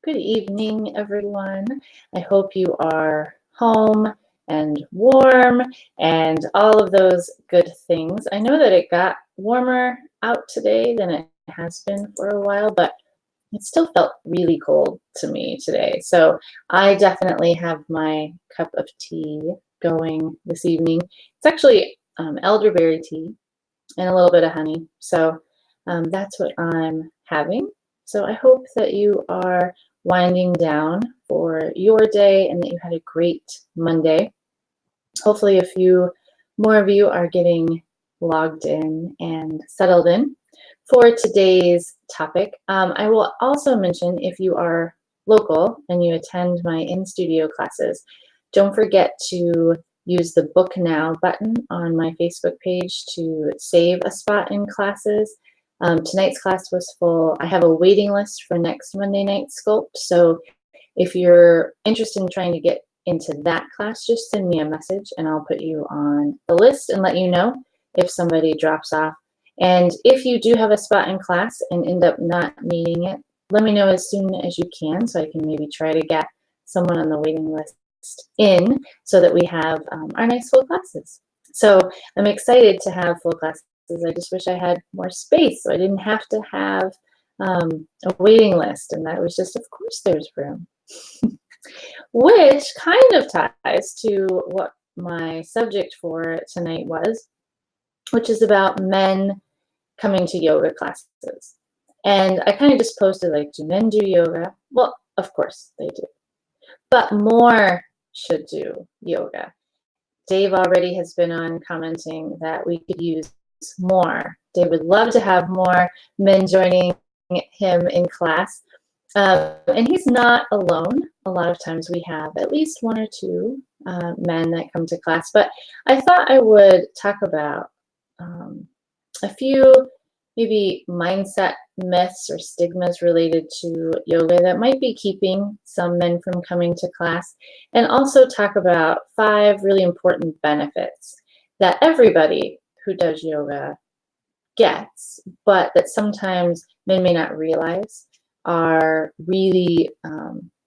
Good evening, everyone. I hope you are home and warm and all of those good things. I know that it got warmer out today than it has been for a while, but it still felt really cold to me today. So I definitely have my cup of tea going this evening. It's actually elderberry tea and a little bit of honey. So that's what I'm having. So I hope that you are winding down for your day and that you had a great Monday. Hopefully, a few more of you are getting logged in and settled in for today's topic. I will also mention if you are local and you attend my in-studio classes, don't forget to use the Book Now button on my Facebook page to save a spot in classes. Tonight's class was full. I have a waiting list for next Monday night Sculpt. So if you're interested in trying to get into that class, just send me a message and I'll put you on the list and let you know if somebody drops off. And if you do have a spot in class and end up not needing it, let me know as soon as you can so I can maybe try to get someone on the waiting list in so that we have our nice full classes. So I'm excited to have full classes. I just wish I had more space so I didn't have to have a waiting list, and that was just, of course, there's room. Which kind of ties to what my subject for tonight was, which is about men coming to yoga classes. And I kind of just posted, like, do men do yoga? Well, of course they do. But more should do yoga. Dave already has been on commenting that we could use more. Dave would love to have more men joining him in class. And he's not alone. A lot of times we have at least one or two men that come to class. But I thought I would talk about a few maybe mindset myths or stigmas related to yoga that might be keeping some men from coming to class, and also talk about 5 really important benefits that everybody who does yoga gets, but that sometimes men may not realize are really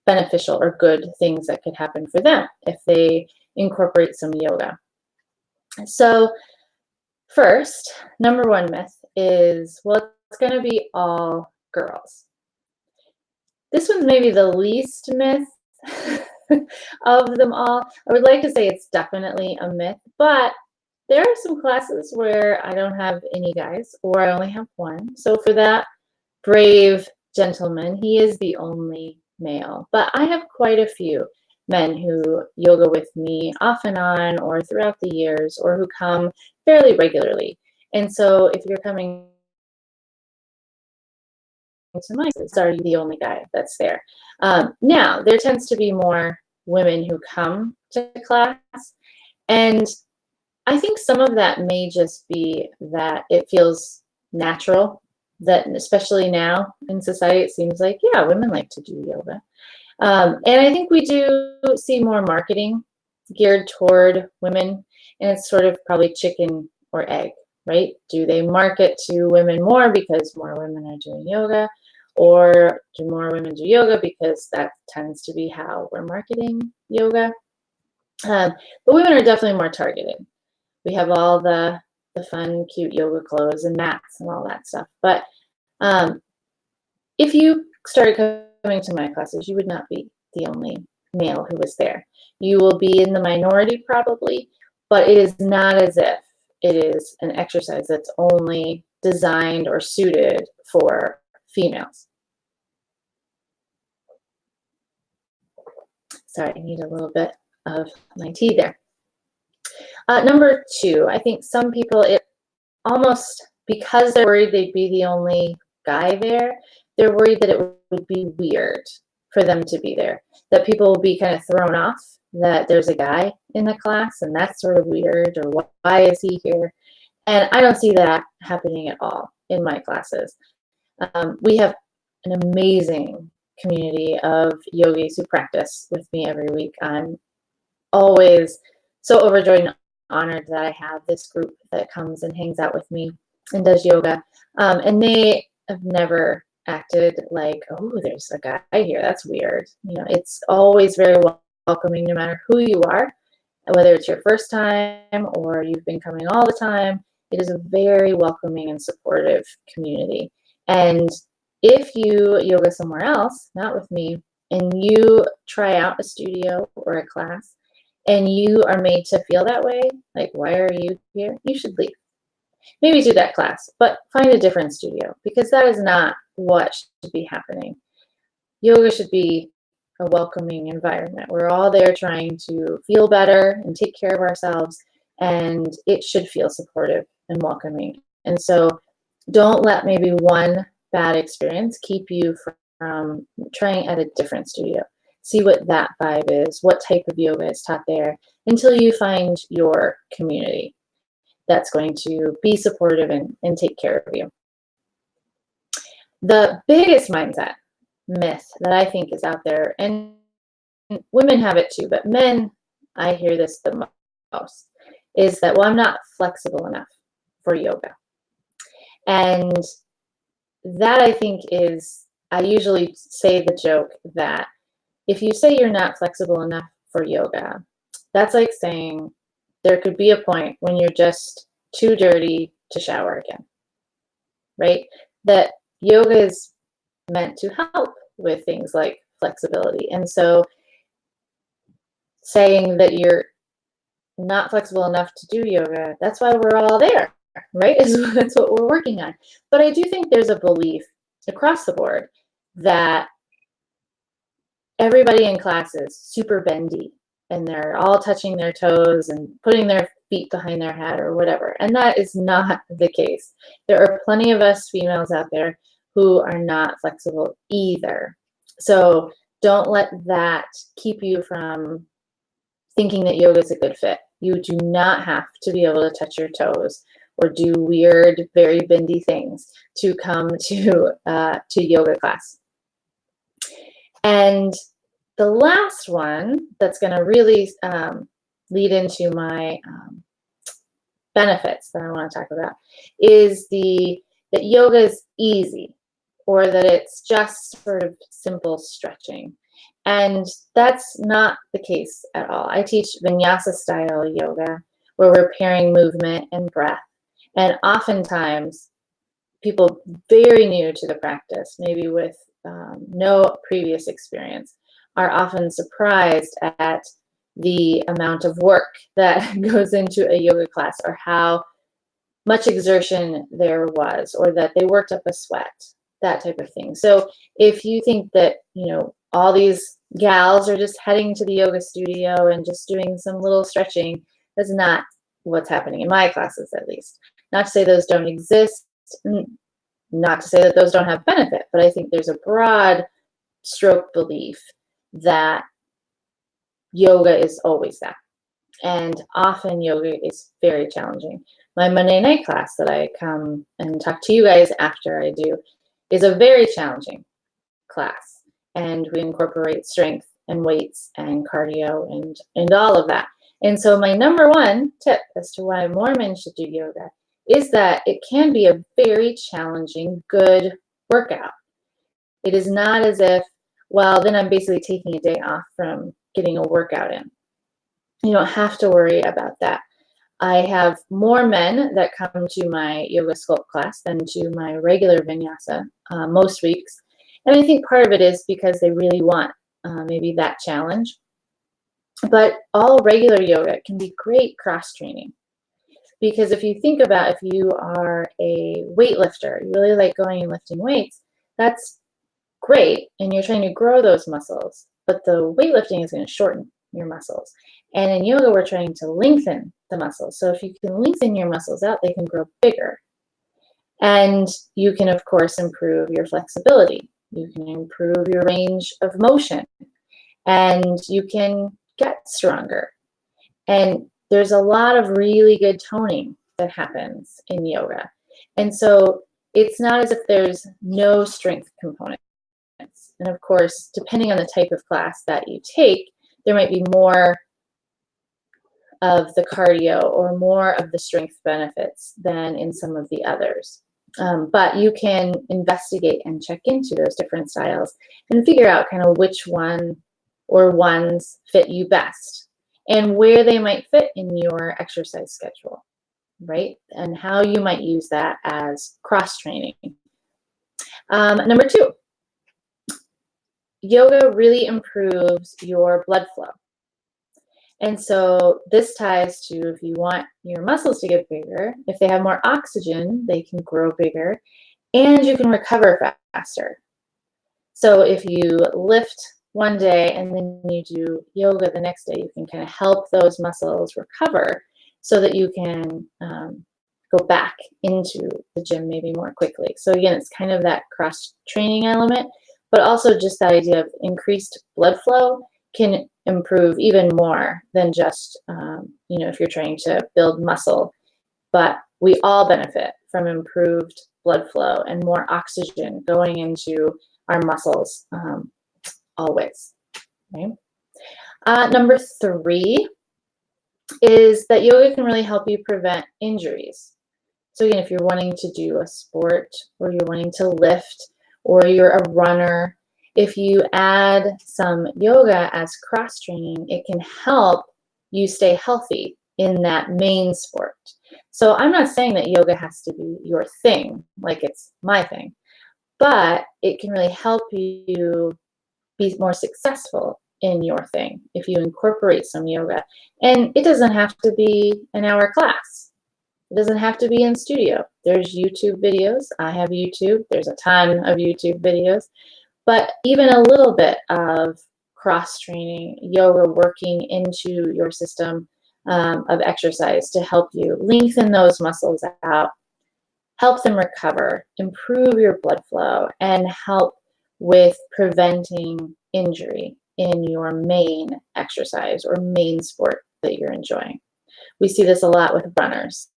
beneficial or good things that could happen for them if they incorporate some yoga. So first, number 1 myth is, well, it's going to be all girls. This one's maybe the least myth of them all. I would like to say it's definitely a myth, but there are some classes where I don't have any guys or I only have one. So for that brave gentleman, he is the only male. But I have quite a few men who yoga with me off and on or throughout the years or who come fairly regularly. And so if you're coming to my classes, are you the only guy that's there? Now, there tends to be more women who come to class, and I think some of that may just be that it feels natural, that especially now in society, it seems like, yeah, women like to do yoga. And I think we do see more marketing geared toward women, and it's sort of probably chicken or egg, right? Do they market to women more because more women are doing yoga, or do more women do yoga because that tends to be how we're marketing yoga? But women are definitely more targeted. We have all the fun, cute yoga clothes and mats and all that stuff. But if you started coming to my classes, you would not be the only male who was there. You will be in the minority probably, but it is not as if it is an exercise that's only designed or suited for females. Sorry, I need a little bit of my tea there. Number 2, I think some people, it almost, because they're worried they'd be the only guy there, they're worried that it would be weird for them to be there, that people will be kind of thrown off that there's a guy in the class and that's sort of weird, or why is he here? And I don't see that happening at all in my classes. We have an amazing community of yogis who practice with me every week. I'm always so overjoyed and honored that I have this group that comes and hangs out with me and does yoga. And they have never acted like, oh, there's a guy here, that's weird. It's always very welcoming no matter who you are, whether it's your first time or you've been coming all the time. It is a very welcoming and supportive community. And if you yoga somewhere else, not with me, and you try out a studio or a class and you are made to feel that way, like, why are you here? You should leave. Maybe do that class, but find a different studio, because that is not what should be happening. Yoga should be a welcoming environment. We're all there trying to feel better and take care of ourselves, and it should feel supportive and welcoming. And so don't let maybe one bad experience keep you from trying at a different studio. See what that vibe is, what type of yoga is taught there, until you find your community that's going to be supportive and take care of you. The biggest mindset myth that I think is out there, and women have it too, but men, I hear this the most, is that, well, I'm not flexible enough for yoga. And that, I think, is, I usually say the joke that if you say you're not flexible enough for yoga, that's like saying there could be a point when you're just too dirty to shower again, right? That yoga is meant to help with things like flexibility. And so saying that you're not flexible enough to do yoga, that's why we're all there, right? That's what we're working on. But I do think there's a belief across the board that everybody in class is super bendy and they're all touching their toes and putting their feet behind their head or whatever. And that is not the case. There are plenty of us females out there who are not flexible either. So don't let that keep you from thinking that yoga is a good fit. You do not have to be able to touch your toes or do weird, very bendy things to come to yoga class. And the last one that's going to really lead into my benefits that I want to talk about is that yoga is easy, or that it's just sort of simple stretching. And that's not the case at all. I teach vinyasa style yoga, where we're pairing movement and breath. And oftentimes, people very new to the practice, maybe with no previous experience, are often surprised at the amount of work that goes into a yoga class, or how much exertion there was, or that they worked up a sweat, that type of thing. So if you think that, all these gals are just heading to the yoga studio and just doing some little stretching, that's not what's happening in my classes, at least. Not to say those don't exist, not to say that those don't have benefit, but I think there's a broad stroke belief that yoga is always that. And often yoga is very challenging. My Monday night class that I come and talk to you guys after I do is a very challenging class. And we incorporate strength and weights and cardio and all of that. And so my number one tip as to why more men should do yoga is that it can be a very challenging, good workout. It is not as if, well, then I'm basically taking a day off from getting a workout in. You don't have to worry about that. I have more men that come to my yoga sculpt class than to my regular vinyasa most weeks. And I think part of it is because they really want maybe that challenge. But all regular yoga can be great cross training. Because if you think about, if you are a weightlifter, you really like going and lifting weights, that's great. And you're trying to grow those muscles. But the weightlifting is going to shorten your muscles. And in yoga, we're trying to lengthen the muscles. So if you can lengthen your muscles out, they can grow bigger. And you can, of course, improve your flexibility. You can improve your range of motion. And you can get stronger. And there's a lot of really good toning that happens in yoga. And so it's not as if there's no strength components. And of course, depending on the type of class that you take, there might be more of the cardio or more of the strength benefits than in some of the others. But you can investigate and check into those different styles and figure out kind of which one or ones fit you best and where they might fit in your exercise schedule, right? And how you might use that as cross training. Number 2, yoga really improves your blood flow. And so this ties to, if you want your muscles to get bigger, if they have more oxygen, they can grow bigger and you can recover faster. So if you lift one day and then you do yoga the next day, you can kind of help those muscles recover so that you can go back into the gym maybe more quickly. So again, it's kind of that cross training element, but also just the idea of increased blood flow can improve even more than just, if you're trying to build muscle. But we all benefit from improved blood flow and more oxygen going into our muscles always. Right? Number 3 is that yoga can really help you prevent injuries. So again, if you're wanting to do a sport or you're wanting to lift or you're a runner, if you add some yoga as cross training, it can help you stay healthy in that main sport. So I'm not saying that yoga has to be your thing, like it's my thing, but it can really help you be more successful in your thing if you incorporate some yoga. And it doesn't have to be an hour class. It doesn't have to be in studio. There's YouTube videos. I have YouTube. There's a ton of YouTube videos. But even a little bit of cross-training, yoga working into your system of exercise to help you lengthen those muscles out, help them recover, improve your blood flow, and help with preventing injury in your main exercise or main sport that you're enjoying. We see this a lot with runners,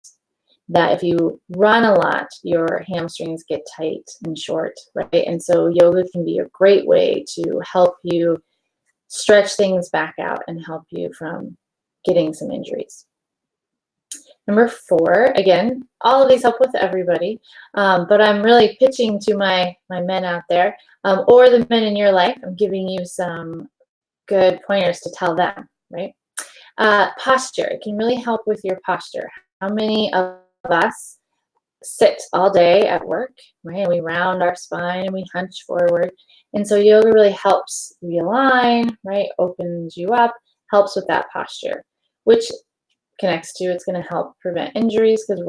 that if you run a lot, your hamstrings get tight and short, right? And so yoga can be a great way to help you stretch things back out and help you from getting some injuries. Number 4, again, all of these help with everybody, but I'm really pitching to my men out there, or the men in your life. I'm giving you some good pointers to tell them, right? Posture. It can really help with your posture. How many of us sit all day at work, right? And we round our spine and we hunch forward. And so yoga really helps realign, right? Opens you up, helps with that posture, which connects to, it's going to help prevent injuries because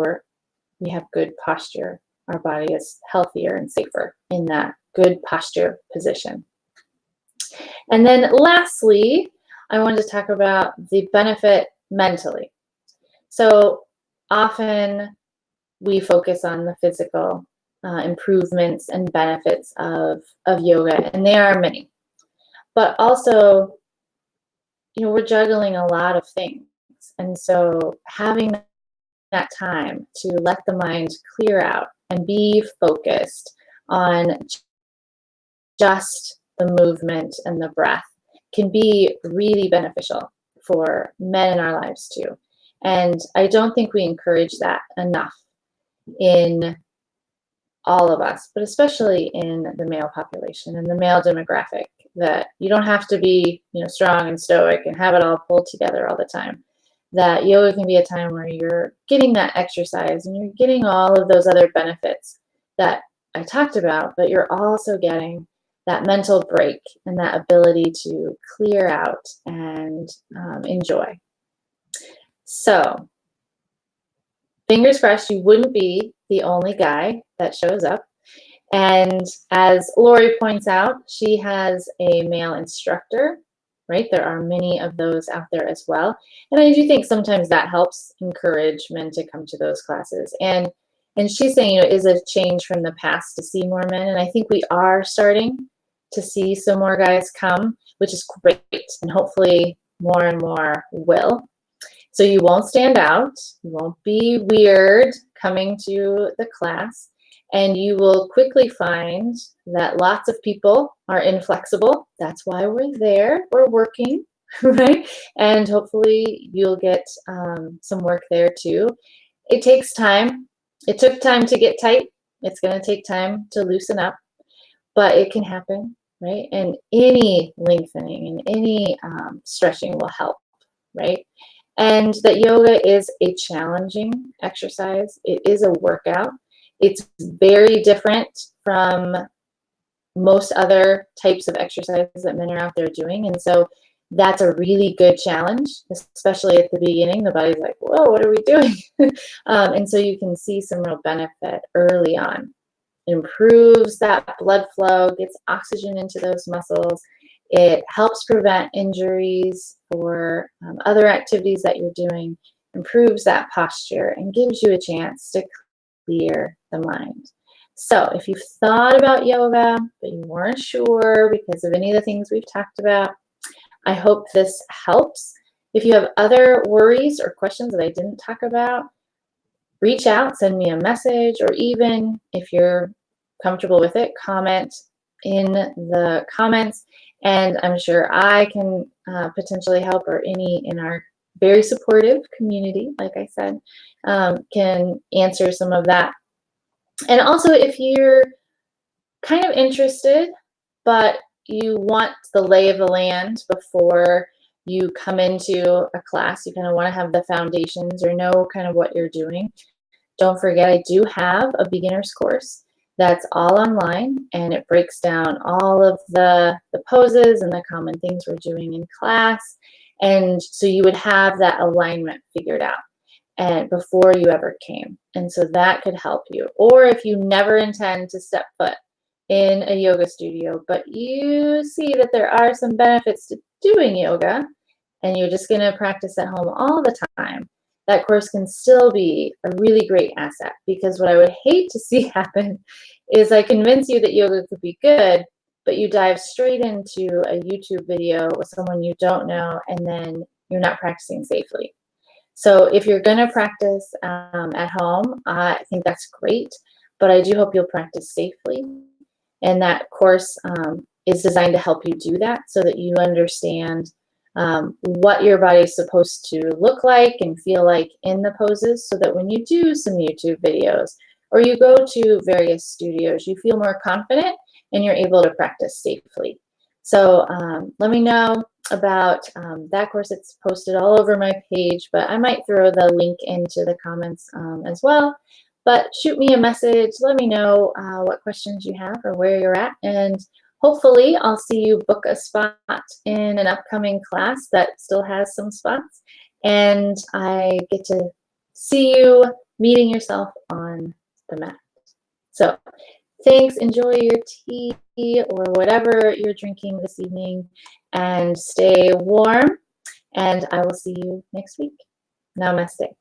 we have good posture. Our body is healthier and safer in that good posture position. And then lastly, I wanted to talk about the benefit mentally. So often we focus on the physical improvements and benefits of yoga, and there are many. But also, we're juggling a lot of things. And so having that time to let the mind clear out and be focused on just the movement and the breath can be really beneficial for men in our lives too. And I don't think we encourage that enough in all of us, but especially in the male population and the male demographic, that you don't have to be, strong and stoic and have it all pulled together all the time. That yoga can be a time where you're getting that exercise and you're getting all of those other benefits that I talked about, but you're also getting that mental break and that ability to clear out and enjoy. So, fingers crossed you wouldn't be the only guy that shows up. And as Lori points out, she has a male instructor, right? There are many of those out there as well. And I do think sometimes that helps encourage men to come to those classes. And she's saying, is a change from the past to see more men. And I think we are starting to see some more guys come, which is great. And hopefully more and more will. So you won't stand out. You won't be weird coming to the class. And you will quickly find that lots of people are inflexible. That's why we're there. We're working, right? And hopefully you'll get some work there too. It takes time. It took time to get tight. It's going to take time to loosen up, but it can happen, right? And any lengthening and any stretching will help, right? And that yoga is a challenging exercise. It is a workout. It's very different from most other types of exercises that men are out there doing. And so that's a really good challenge, especially at the beginning. The body's like, whoa, what are we doing? And so you can see some real benefit early on. It improves that blood flow, gets oxygen into those muscles. It helps prevent injuries for other activities that you're doing, improves that posture, and gives you a chance to clear the mind. So if you've thought about yoga, but you weren't sure because of any of the things we've talked about, I hope this helps. If you have other worries or questions that I didn't talk about, reach out, send me a message, or even if you're comfortable with it, comment in the comments, and I'm sure I can potentially help, or any in our very supportive community, like I said, can answer some of that. And also, if you're kind of interested, but you want the lay of the land before you come into a class, you kind of want to have the foundations or know kind of what you're doing, don't forget I do have a beginner's course that's all online, and it breaks down all of the poses and the common things we're doing in class. And so you would have that alignment figured out and before you ever came. And so that could help you. Or if you never intend to step foot in a yoga studio, but you see that there are some benefits to doing yoga and you're just going to practice at home all the time, that course can still be a really great asset. Because what I would hate to see happen is I convince you that yoga could be good, but you dive straight into a YouTube video with someone you don't know, and then you're not practicing safely. So if you're going to practice at home, I think that's great, but I do hope you'll practice safely. And that course is designed to help you do that so that you understand what your body is supposed to look like and feel like in the poses, so that when you do some YouTube videos or you go to various studios, you feel more confident and you're able to practice safely. So let me know about that course. It's posted all over my page, but I might throw the link into the comments as well. But shoot me a message, let me know what questions you have or where you're at, and hopefully I'll see you book a spot in an upcoming class that still has some spots, and I get to see you meeting yourself on the mat. So thanks, enjoy your tea or whatever you're drinking this evening, and stay warm, and I will see you next week. Namaste.